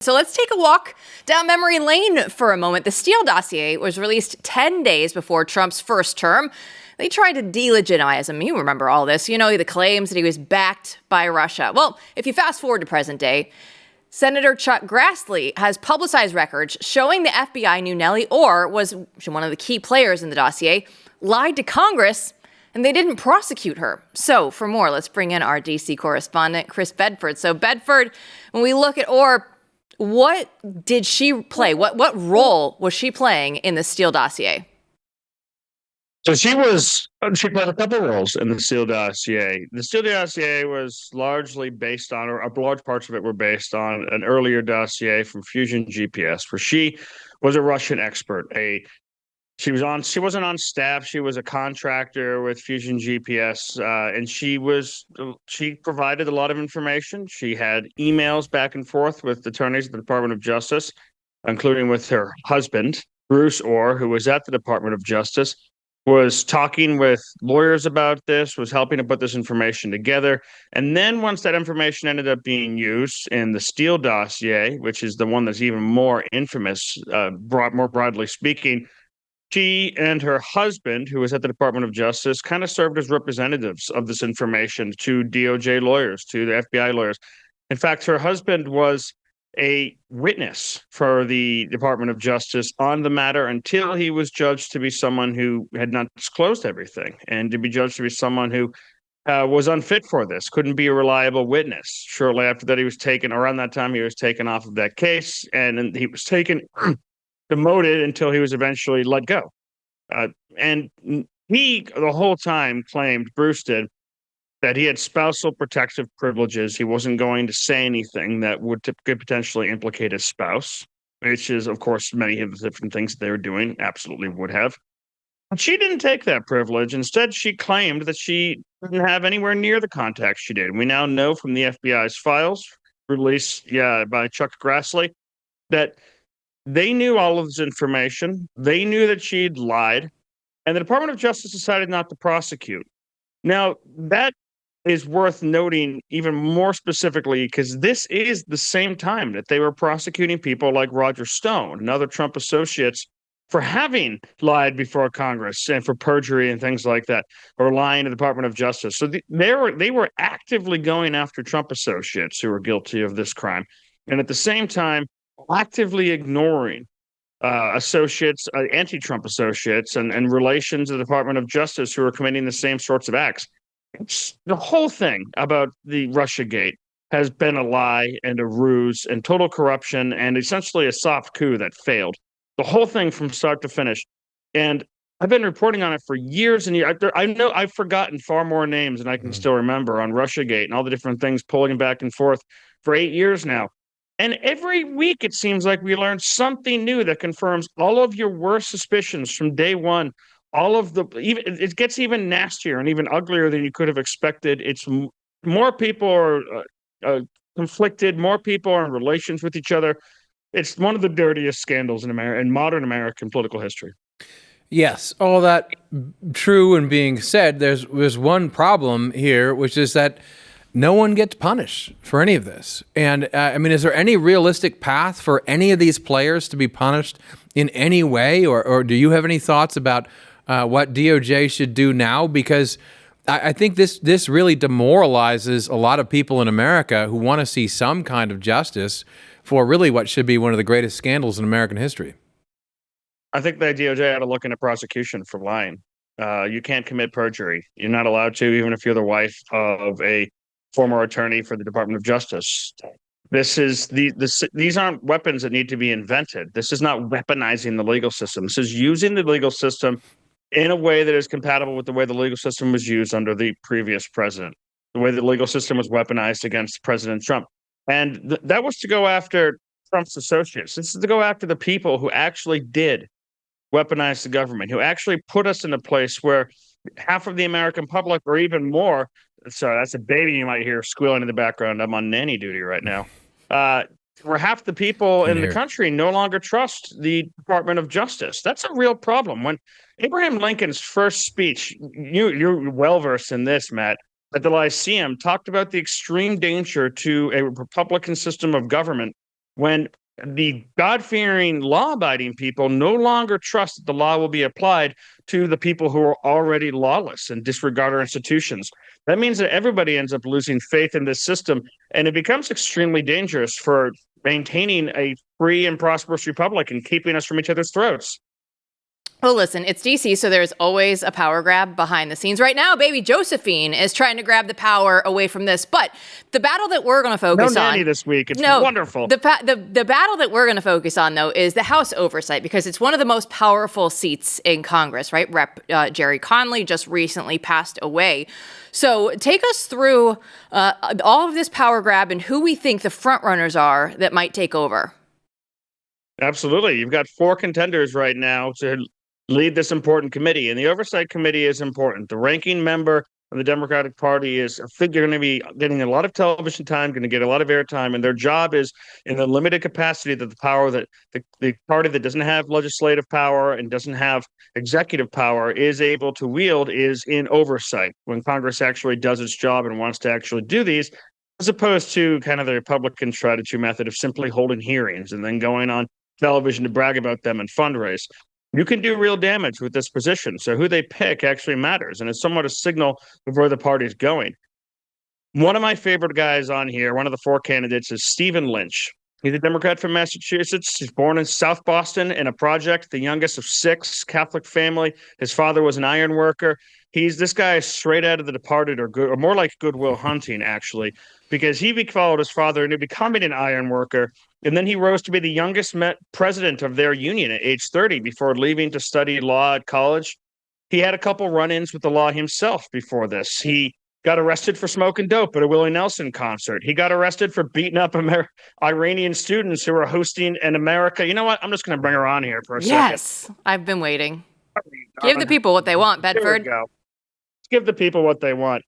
So let's take a walk down memory lane for a moment. The Steele dossier was released 10 days before Trump's first term. They tried to delegitimize him. You remember all this. You know, the claims that he was backed by Russia. Well, if you fast forward to present day, Senator Chuck Grassley has publicized records showing the FBI knew Nellie Ohr was one of the key players in the dossier, lied to Congress, and they didn't prosecute her. So for more, let's bring in our D.C. correspondent, Chris Bedford. So Bedford, when we look at Ohr, what did she play? What role was she playing in the Steele dossier? So she played a couple roles in the Steele dossier. The Steele dossier was largely based on, or large parts of it were based on, an earlier dossier from Fusion GPS, where she was a Russian expert. She wasn't on staff. She was a contractor with Fusion GPS, and she provided a lot of information. She had emails back and forth with attorneys at the Department of Justice, including with her husband, Bruce Ohr, who was at the Department of Justice, was talking with lawyers about this, was helping to put this information together. And then once that information ended up being used in the Steele dossier, which is the one that's even more infamous, more broadly speaking, she and her husband, who was at the Department of Justice, kind of served as representatives of this information to DOJ lawyers, to the FBI lawyers. In fact, her husband was a witness for the Department of Justice on the matter until he was judged to be someone who had not disclosed everything, and to be judged to be someone who was unfit for this, couldn't be a reliable witness. Shortly after that, around that time, he was taken off of that case, and then he was demoted until he was eventually let go. And he, the whole time, claimed, Bruce did, that he had spousal protective privileges. He wasn't going to say anything that could potentially implicate his spouse, which is, of course, many of the different things they were doing absolutely would have. But she didn't take that privilege. Instead, she claimed that she didn't have anywhere near the contacts she did. We now know from the FBI's files, released by Chuck Grassley, that they knew all of this information. They knew that she'd lied, and the Department of Justice decided not to prosecute. Now, that is worth noting even more specifically, because this is the same time that they were prosecuting people like Roger Stone and other Trump associates for having lied before Congress and for perjury and things like that, or lying to the Department of Justice. So they were actively going after Trump associates who were guilty of this crime, and at the same time, actively ignoring associates, anti-Trump associates, and relations to the Department of Justice who are committing the same sorts of acts. The whole thing about the Russiagate has been a lie and a ruse and total corruption and essentially a soft coup that failed. The whole thing from start to finish. And I've been reporting on it for years and years. I know I've forgotten far more names than I can still remember on Russiagate and all the different things pulling back and forth for 8 years now. And every week, it seems like we learn something new that confirms all of your worst suspicions from day one. It gets even nastier and even uglier than you could have expected. It's more people are conflicted, more people are in relations with each other. It's one of the dirtiest scandals in modern American political history. Yes, all that true and being said, there's one problem here, which is that no one gets punished for any of this. And is there any realistic path for any of these players to be punished in any way? Or do you have any thoughts about what DOJ should do now? Because I think this really demoralizes a lot of people in America who want to see some kind of justice for really what should be one of the greatest scandals in American history. I think the DOJ ought to look into prosecution for lying. You can't commit perjury. You're not allowed to, even if you're the wife of a former attorney for the Department of Justice. These aren't weapons that need to be invented. This is not weaponizing the legal system. This is using the legal system in a way that is compatible with the way the legal system was used under the previous president, the way the legal system was weaponized against President Trump. And that was to go after Trump's associates. This is to go after the people who actually did weaponize the government, who actually put us in a place where half of the American public, or even more, sorry, that's a baby you might hear squealing in the background. I'm on nanny duty right now. Where half the people in the country no longer trust the Department of Justice. That's a real problem. When Abraham Lincoln's first speech, you're well-versed in this, Matt, at the Lyceum, talked about the extreme danger to a Republican system of government when the God-fearing, law-abiding people no longer trust that the law will be applied to the people who are already lawless and disregard our institutions. That means that everybody ends up losing faith in this system, and it becomes extremely dangerous for maintaining a free and prosperous republic and keeping us from each other's throats. Well, listen, it's DC, so there's always a power grab behind the scenes. Right now, baby Josephine is trying to grab the power away from this. But the battle that we're going to focus no on... nanny this week. It's wonderful. The battle that we're going to focus on, though, is the House Oversight, because it's one of the most powerful seats in Congress, right? Rep. Jerry Conley just recently passed away. So take us through all of this power grab and who we think the frontrunners are that might take over. Absolutely. You've got 4 contenders right now to lead this important committee, and the Oversight Committee is important. The ranking member of the Democratic Party is going to be getting a lot of television time, going to get a lot of airtime, and their job is, in the limited capacity that the power that the party that doesn't have legislative power and doesn't have executive power is able to wield, is in oversight when Congress actually does its job and wants to actually do these, as opposed to kind of the Republican strategy method of simply holding hearings and then going on television to brag about them and fundraise. You can do real damage with this position. So who they pick actually matters, and it's somewhat a signal of where the party's going. One of my favorite guys on here, one of the 4 candidates, is Stephen Lynch. He's a Democrat from Massachusetts. He's born in South Boston in a project, the youngest of 6, Catholic family. His father was an iron worker. This guy is straight out of The Departed, or more like Good Will Hunting, actually, because he followed his father into becoming an iron worker. And then he rose to be the youngest president of their union at age 30 before leaving to study law at college. He had a couple run-ins with the law himself before this. He got arrested for smoking dope at a Willie Nelson concert. He got arrested for beating up Iranian students who were hosting an America. You know what? I'm just going to bring her on here for a second. Yes, I've been waiting. Give the people what they want, Bedford. Here we go. Give the people what they want.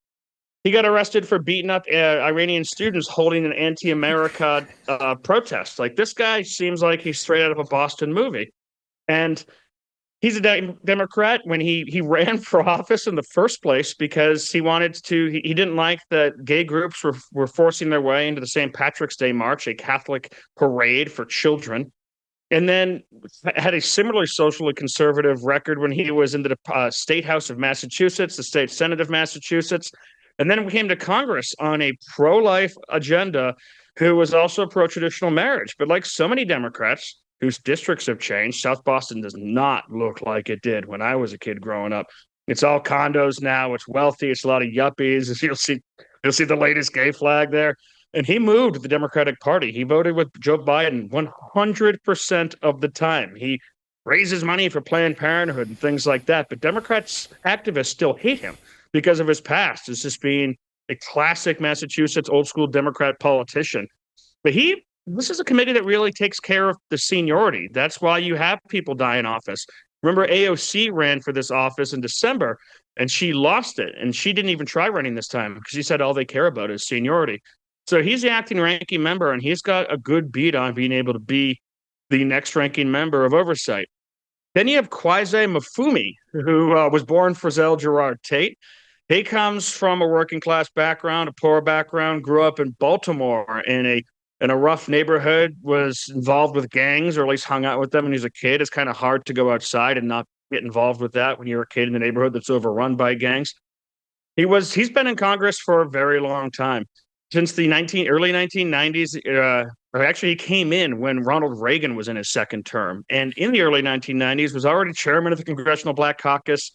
He got arrested for beating up Iranian students holding an anti-America protest. Like, this guy seems like he's straight out of a Boston movie. And he's a Democrat when he ran for office in the first place because he didn't like that gay groups were forcing their way into the St. Patrick's Day March, a Catholic parade for children. And then had a similarly socially conservative record when he was in the State House of Massachusetts, the State Senate of Massachusetts. And then we came to Congress on a pro-life agenda, who was also pro-traditional marriage. But like so many Democrats whose districts have changed, South Boston does not look like it did when I was a kid growing up. It's all condos now. It's wealthy. It's a lot of yuppies. You'll see the latest gay flag there. And he moved the Democratic Party. He voted with Joe Biden 100% of the time. He raises money for Planned Parenthood and things like that. But Democrats, activists still hate him because of his past as just being a classic Massachusetts old school Democrat politician. But this is a committee that really takes care of the seniority. That's why you have people die in office. Remember, AOC ran for this office in December, and she lost it. And she didn't even try running this time because she said all they care about is seniority. So he's the acting ranking member, and he's got a good beat on being able to be the next ranking member of Oversight. Then you have Kweisi Mfume, who was born Frizzell Gerard Tate. He comes from a working class background, a poor background, grew up in Baltimore in a rough neighborhood, was involved with gangs, or at least hung out with them when he was a kid. It's kind of hard to go outside and not get involved with that when you're a kid in a neighborhood that's overrun by gangs. He's been in Congress for a very long time. Since the early 1990s, or actually he came in when Ronald Reagan was in his second term. And in the early 1990s was already chairman of the Congressional Black Caucus.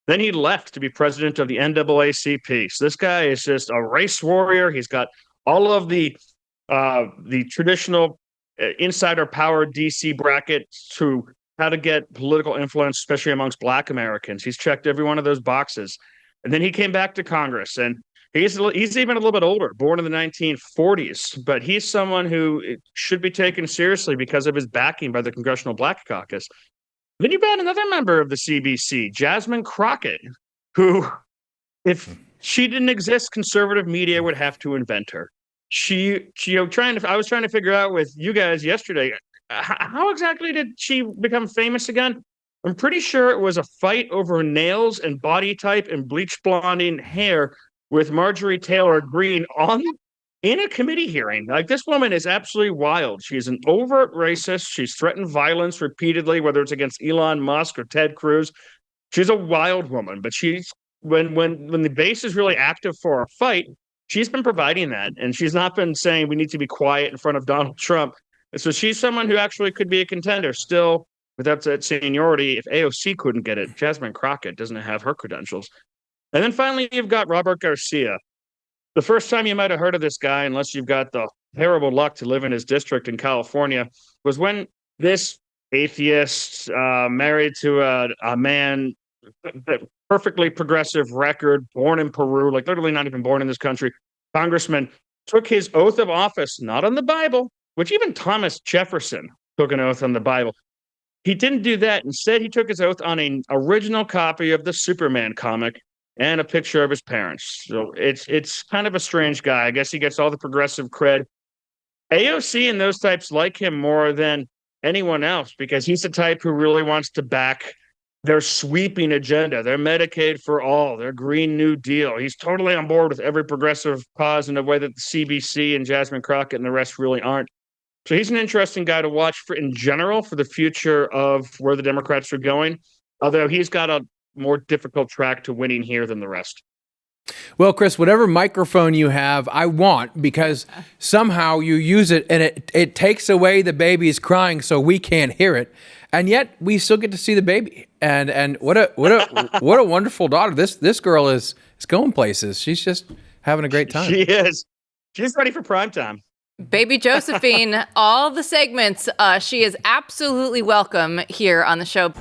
Then he left to be president of the NAACP. So this guy is just a race warrior. He's got all of the traditional insider power D.C. bracket to how to get political influence, especially amongst Black Americans. He's checked every one of those boxes. And then he came back to Congress, and he's even a little bit older, born in the 1940s, but he's someone who should be taken seriously because of his backing by the Congressional Black Caucus. Then you've got another member of the CBC, Jasmine Crockett, who, if she didn't exist, conservative media would have to invent her. I was trying to figure out with you guys yesterday, how exactly did she become famous again? I'm pretty sure it was a fight over nails and body type and bleach blonding hair with Marjorie Taylor Greene on in a committee hearing. Like, this woman is absolutely wild. She's an overt racist. She's threatened violence repeatedly, whether it's against Elon Musk or Ted Cruz. She's a wild woman, but she's when the base is really active for a fight, she's been providing that, and she's not been saying we need to be quiet in front of Donald Trump. And so she's someone who actually could be a contender still without that seniority. If AOC couldn't get it, Jasmine Crockett doesn't have her credentials. And then finally, you've got Robert Garcia. The first time you might have heard of this guy, unless you've got the terrible luck to live in his district in California, was when this atheist, married to a man, perfectly progressive record, born in Peru, like literally not even born in this country, congressman, took his oath of office, not on the Bible, which even Thomas Jefferson took an oath on the Bible. He didn't do that. Instead, he took his oath on an original copy of the Superman comic and a picture of his parents. So it's kind of a strange guy. I guess he gets all the progressive cred. AOC and those types like him more than anyone else because he's the type who really wants to back their sweeping agenda, their Medicaid for all, their Green New Deal. He's totally on board with every progressive cause in a way that the CBC and Jasmine Crockett and the rest really aren't. So he's an interesting guy to watch for in general for the future of where the Democrats are going, although he's got a more difficult track to winning here than the rest. Well, Chris, whatever microphone you have, I want, because somehow you use it and it takes away the baby's crying so we can't hear it. And yet we still get to see the baby. And what a wonderful daughter. This girl is going places. She's just having a great time. She is. She's ready for prime time. Baby Josephine, all the segments, she is absolutely welcome here on the show.